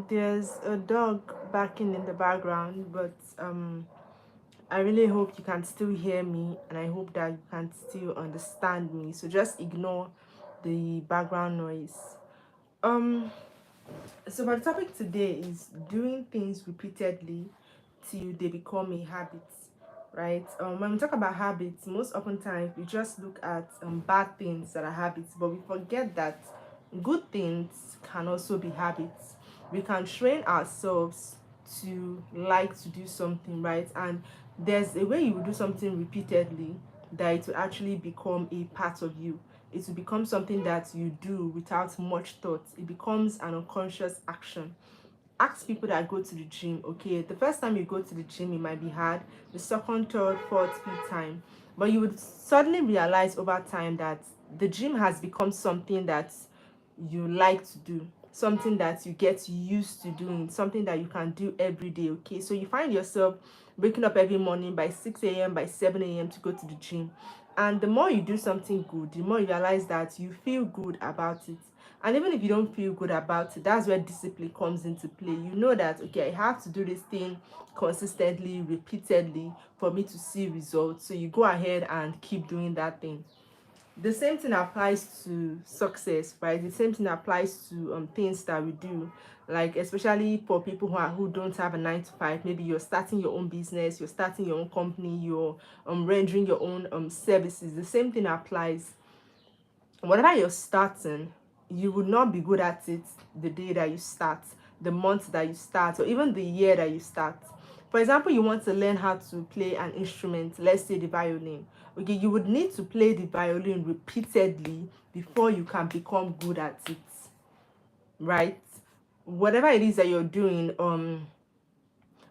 There's a dog barking in the background, but I really hope you can still hear me, and I hope that you can still understand me. So just ignore the background noise. Um so my topic today is doing things repeatedly till they become a habit. Right? When we talk about habits, most often times we just look at bad things that are habits, but we forget that good things can also be habits. We can train ourselves to like to do something, right? And there's a way you will do something repeatedly that it will actually become a part of you. It will become something that you do without much thought. It becomes an unconscious action. Ask people that go to the gym. Okay, the first time you go to the gym it might be hard, the second, third, fourth, fifth time, but you would suddenly realize over time that the gym has become something that you like to do, something that you get used to doing, something that you can do every day. Okay, so you find yourself waking up every morning by 6 a.m., by 7 a.m. to go to the gym, and the more you do something good, the more you realize that you feel good about it. And even if you don't feel good about it, that's where discipline comes into play. You know that, okay, I have to do this thing consistently, repeatedly for me to see results. So you go ahead and keep doing that thing. The same thing applies to success, right? The same thing applies to things that we do, like especially for people who don't have a 9 to 5. Maybe you're starting your own business, you're starting your own company, you're rendering your own services. The same thing applies. Whatever you're starting, you would not be good at it the day that you start, the month that you start, or even the year that you start. For example, you want to learn how to play an instrument, let's say the violin. Okay, you would need to play the violin repeatedly before you can become good at it, right? Whatever it is that you're doing,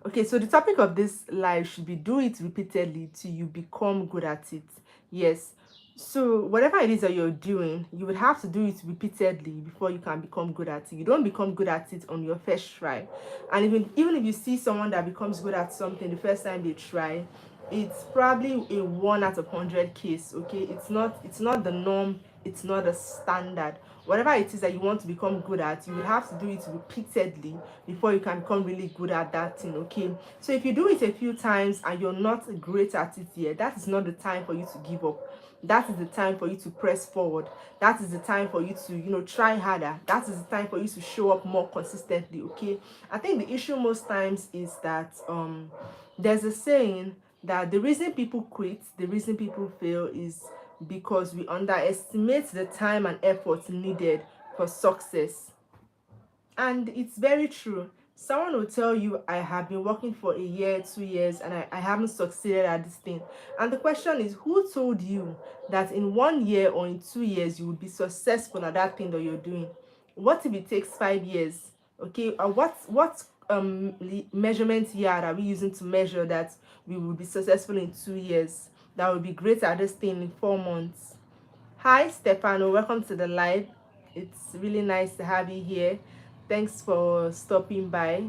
okay, so the topic of this live should be do it repeatedly till you become good at it. Yes. So whatever it is that you're doing, you would have to do it repeatedly before you can become good at it. You don't become good at it on your first try. And even if you see someone that becomes good at something the first time they try, it's probably a 1 out of 100 case. Okay, it's not the norm, it's not a standard. Whatever it is that you want to become good at, you will have to do it repeatedly before you can become really good at that thing. Okay, so if you do it a few times and you're not great at it yet, that is not the time for you to give up. That is the time for you to press forward. That is the time for you to, try harder. That is the time for you to show up more consistently. Okay, I think the issue most times is that there's a saying that the reason people quit, the reason people fail is because we underestimate the time and effort needed for success. And it's very true. Someone will tell you, I have been working for a year, 2 years, and I haven't succeeded at this thing. And the question is, who told you that in 1 year or in 2 years you would be successful at that thing that you're doing? What if it takes 5 years? Okay, what measurement yard are we using to measure that we will be successful in 2 years? That will be great at this thing in 4 months. Hi, Stefano. Welcome to the live. It's really nice to have you here. Thanks for stopping by.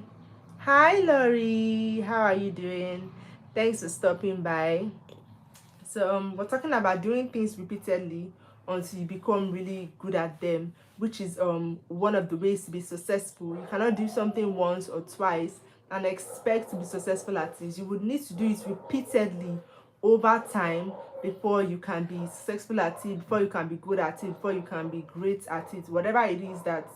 Hi, Lori. How are you doing? Thanks for stopping by. So, we're talking about doing things repeatedly until you become really good at them, which is one of the ways to be successful. You cannot do something once or twice and expect to be successful at it. You would need to do it repeatedly over time before you can be successful at it, before you can be good at it, before you can be great at it. Whatever it is that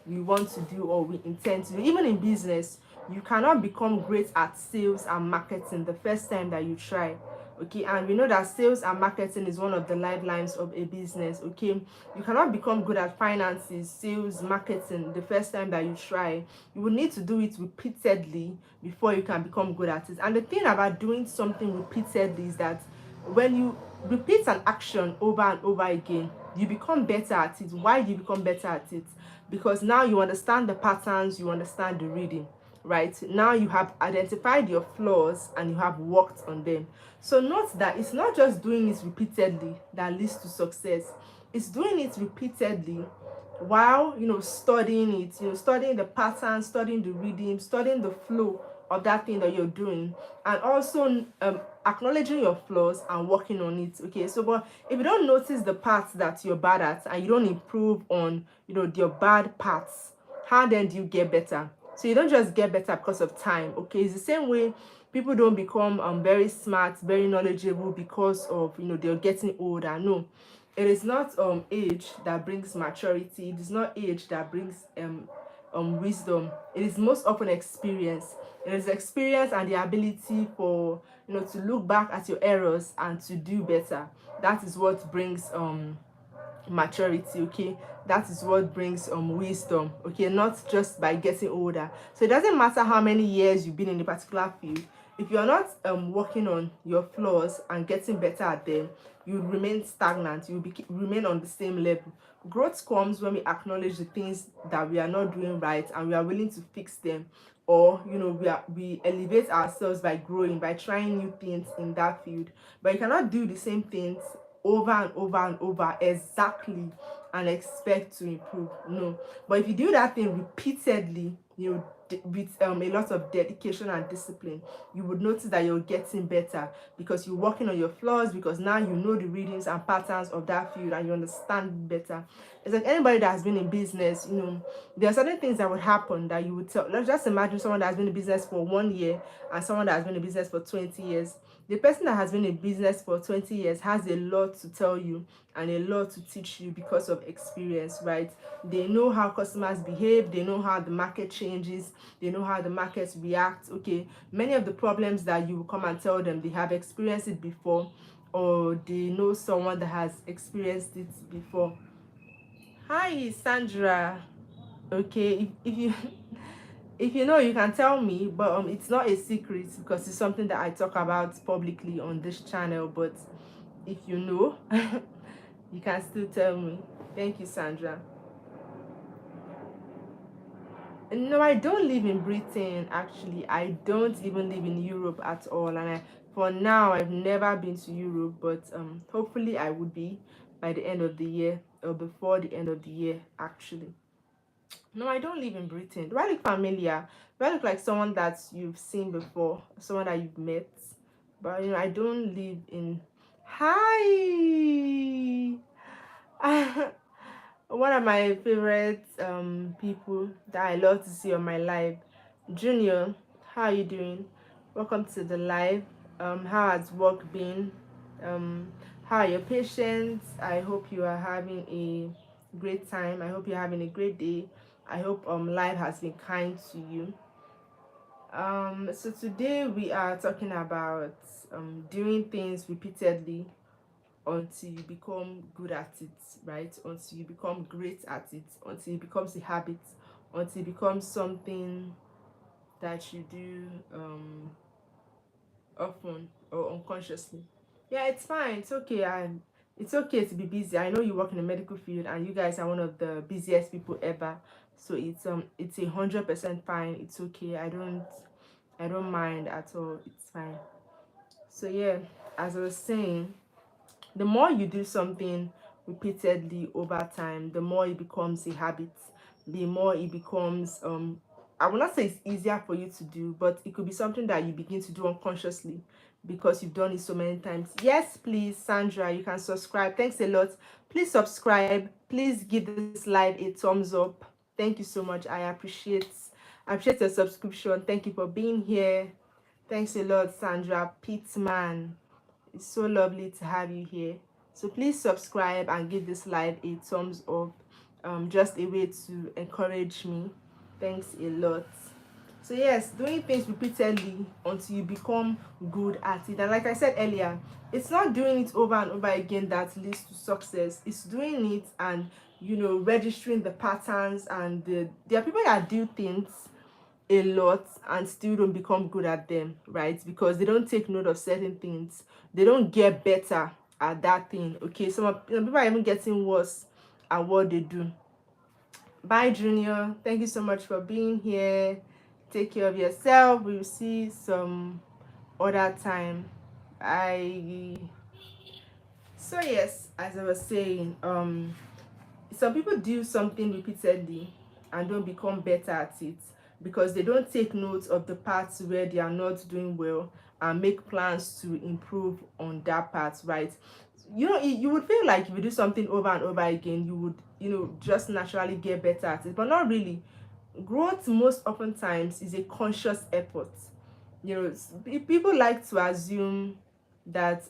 we want to do or we intend to do. Even in business, you cannot become great at sales and marketing the first time that you try. Okay, and we know that sales and marketing is one of the lifelines of a business. Okay, you cannot become good at finances, sales, marketing the first time that you try. You will need to do it repeatedly before you can become good at it. And the thing about doing something repeatedly is that when you repeat an action over and over again, you become better at it. Why do you become better at it? Because now you understand the patterns, you understand the reading. Right now you have identified your flaws and you have worked on them. So note that it's not just doing it repeatedly that leads to success. It's doing it repeatedly while studying it, studying the pattern, studying the reading, studying the flow of that thing that you're doing, and also acknowledging your flaws and working on it. Okay, so but if you don't notice the parts that you're bad at and you don't improve on your bad parts, how then do you get better? So you don't just get better because of time. Okay, it's the same way people don't become very smart, very knowledgeable because of, they're getting older. No, it is not age that brings maturity. It is not age that brings wisdom. It is most often experience. It is experience and the ability for, to look back at your errors and to do better. That is what brings maturity. Okay, that is what brings wisdom. Okay, not just by getting older. So it doesn't matter how many years you've been in a particular field. If you're not working on your flaws and getting better at them, you remain stagnant. You remain on the same level. Growth comes when we acknowledge the things that we are not doing right and we are willing to fix them, or we elevate ourselves by growing, by trying new things in that field. But you cannot do the same things over and over and over exactly and expect to improve. No. But if you do that thing repeatedly, with a lot of dedication and discipline, you would notice that you're getting better, because you're working on your flaws, because now you know the readings and patterns of that field and you understand better. It's like anybody that has been in business, there are certain things that would happen that you would tell. Let's just imagine someone that has been in business for 1 year and someone that has been in business for 20 years. The person that has been in business for 20 years has a lot to tell you and a lot to teach you because of experience, right? They know how customers behave, they know how the market changes, they know how the markets react. Okay, many of the problems that you will come and tell them, they have experienced it before, or they know someone that has experienced it before. Hi, Sandra. Okay, if you if you know, you can tell me, but it's not a secret because it's something that I talk about publicly on this channel. But if you know, you can still tell me. Thank you, Sandra. No, I don't live in Britain. Actually, I don't even live in Europe at all. And for now, I've never been to Europe, but hopefully I would be by the end of the year, or before the end of the year, actually. No, I don't live in Britain. Do I look familiar? Do I look like someone that you've seen before, someone that you've met? But I don't live in. Hi. One of my favorite people that I love to see on my live, Junior. How are you doing? Welcome to the live. How has work been? How are your patients? I hope you are having a great time. I hope you're having a great day. I hope life has been kind to you. So today we are talking about doing things repeatedly until you become good at it, right? Until you become great at it, until it becomes a habit, until it becomes something that you do often or unconsciously. Yeah, it's fine. It's okay. And it's okay to be busy. I know you work in the medical field and you guys are one of the busiest people ever. So it's 100% fine. It's okay. I don't mind at all. It's fine. So yeah, as I was saying, the more you do something repeatedly over time, the more it becomes a habit, the more it becomes I will not say it's easier for you to do, but it could be something that you begin to do unconsciously because you've done it so many times. Yes, please, Sandra, you can subscribe. Thanks a lot. Please subscribe. Please give this live a thumbs up. Thank you so much. I appreciate your subscription. Thank you for being here. Thanks a lot, Sandra Pittman. It's so lovely to have you here. So please subscribe and give this live a thumbs up. Just a way to encourage me. Thanks a lot. So yes, doing things repeatedly until you become good at it. And like I said earlier, it's not doing it over and over again that leads to success. It's doing it and registering the patterns, and there are people that do things a lot and still don't become good at them, right? Because they don't take note of certain things. They don't get better at that thing. Okay, some people are even getting worse at what they do. Bye, Junior. Thank you so much for being here. Take care of yourself. We'll see some other time. I So yes, as I was saying, some people do something repeatedly and don't become better at it because they don't take note of the parts where they are not doing well and make plans to improve on that part, right? You would feel like if you do something over and over again, you would just naturally get better at it, but not really. Growth most often times is a conscious effort. People like to assume that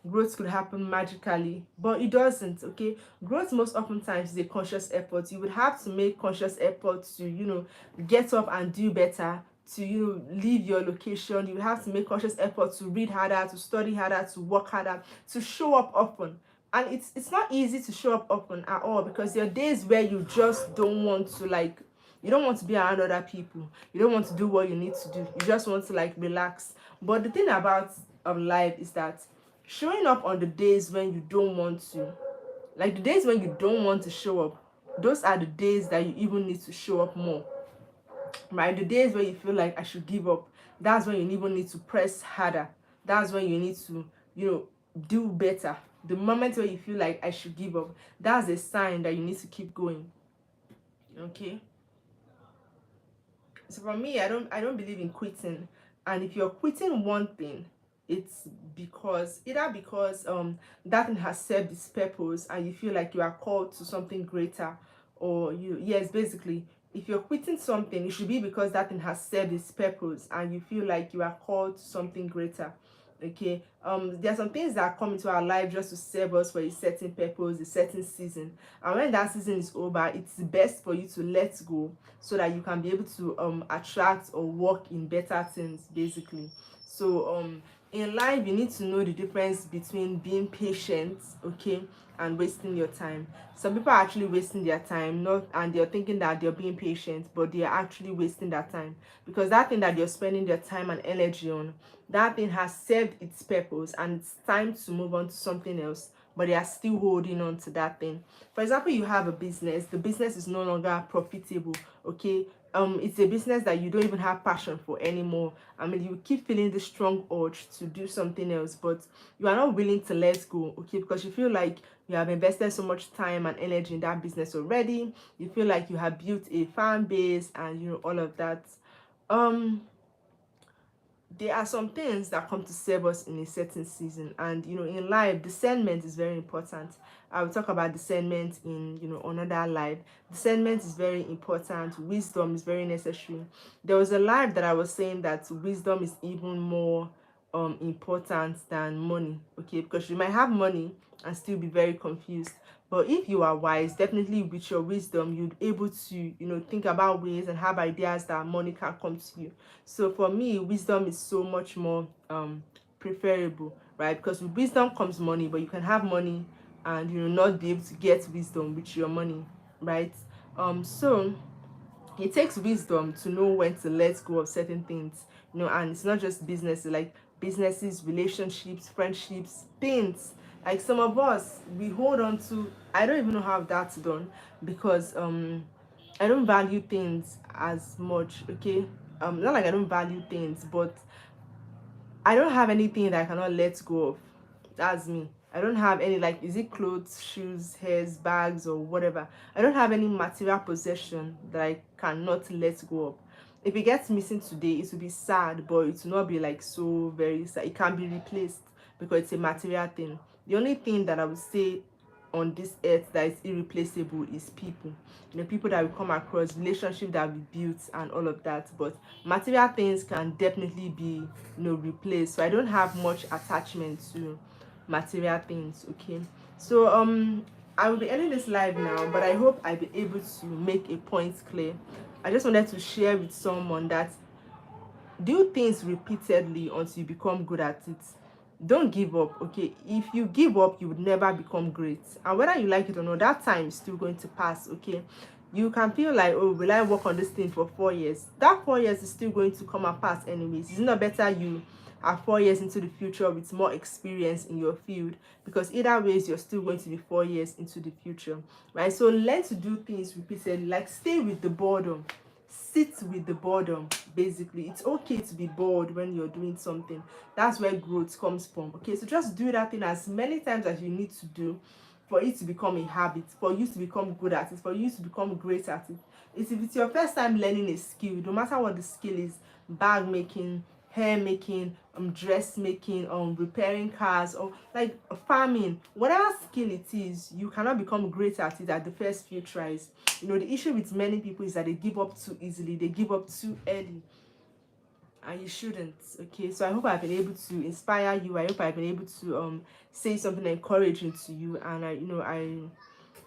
growth could happen magically, but it doesn't. Okay, growth most often times is a conscious effort. You would have to make conscious effort to get up and do better, to leave your location. You have to make conscious effort to read harder, to study harder, to work harder, to show up often. And it's not easy to show up often at all, because there are days where you just don't want to, like, you don't want to be around other people, you don't want to do what you need to do, you just want to, like, relax. But the thing about life is that showing up on the days when you don't want to, like the days when you don't want to show up, those are the days that you even need to show up more, right? The days where you feel like I should give up, that's when you even need to press harder. That's when you need to do better. The moment where you feel like I should give up, that's a sign that you need to keep going. Okay, so for me, I don't believe in quitting. And if you're quitting one thing, it's because that thing has served its purpose and you feel like you are called to something greater. Or yes, basically, if you're quitting something, it should be because that thing has served its purpose and you feel like you are called to something greater. Okay, there are some things that come into our life just to serve us for a certain purpose, a certain season. And when that season is over, it's best for you to let go, so that you can be able to attract or work in better things, basically. So in life, you need to know the difference between being patient, okay, and wasting your time. Some people are actually wasting their time, not and they're thinking that they're being patient, but they are actually wasting their time, because that thing that you're spending their time and energy on, that thing has served its purpose and it's time to move on to something else, but they are still holding on to that thing. For example, you have a business, the business is no longer profitable, okay, it's a business that you don't even have passion for anymore. I mean, you keep feeling the strong urge to do something else, but you are not willing to let go, okay, because you feel like you have invested so much time and energy in that business already. You feel like you have built a fan base and all of that. um there are some things that come to serve us in a certain season, and in life, discernment is very important. I will talk about discernment in another life. Discernment is very important. Wisdom is very necessary. There was a life that I was saying that wisdom is even more important than money, okay, because you might have money and still be very confused. But if you are wise, definitely with your wisdom, you'd able to think about ways and have ideas that money can come to you. So for me, wisdom is so much more preferable, right? Because with wisdom comes money, but you can have money and not be able to get wisdom with your money, right? So it takes wisdom to know when to let go of certain things, and it's not just business, like businesses, relationships, friendships, things. Like some of us, we hold on to, I don't even know how that's done, because I don't value things as much, okay. Not like I don't value things, but I don't have anything that I cannot let go of. That's me. I don't have any, like, is it clothes, shoes, hairs, bags, or whatever. I don't have any material possession that I cannot let go of. If it gets missing today, it will be sad, but it will not be like so very sad. It can be replaced because it's a material thing. The only thing that I would say on this earth that is irreplaceable is people. People that we come across, relationships that we built, and all of that. But material things can definitely be replaced. So I don't have much attachment to material things, okay. So I will be ending this live now, but I hope I'll be able to make a point clear. I just wanted to share with someone that do things repeatedly until you become good at it. Don't give up, okay. If you give up, you would never become great, and whether you like it or not, that time is still going to pass, okay. You can feel like, oh, will I work on this thing for 4 years? That 4 years is still going to come and pass anyways. Is it not better you are 4 years into the future with more experience in your field? Because either ways, you're still going to be 4 years into the future, right? So learn to do things repeatedly, like stay with the boredom, sit with the boredom. Basically, it's okay to be bored when you're doing something. That's where growth comes from, okay. So just do that thing as many times as you need to do for it to become a habit, for you to become good at it, for you to become great at it. If it's your first time learning a skill, no matter what the skill is, bag making, hair making, dressmaking, repairing cars, or like farming, whatever skill it is, you cannot become great at it at the first few tries. You know, the issue with many people is that they give up too easily, they give up too early, and you shouldn't. Okay, so I hope I've been able to inspire you. I hope I've been able to say something encouraging to you, and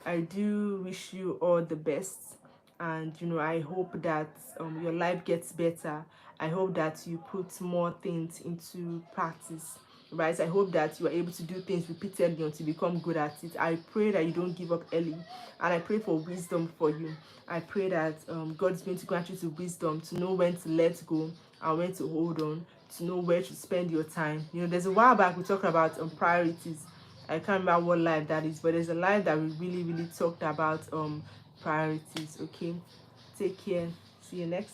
I do wish you all the best, and I hope that your life gets better. I hope that you put more things into practice, right? I hope that you are able to do things repeatedly until you become good at it. I pray that you don't give up early, and I pray for wisdom for you. I pray that God is going to grant you the wisdom to know when to let go and when to hold on, to know where to spend your time. There's a while back we talked about priorities. I can't remember what life that is, but there's a life that we really, really talked about priorities. Okay, take care. See you next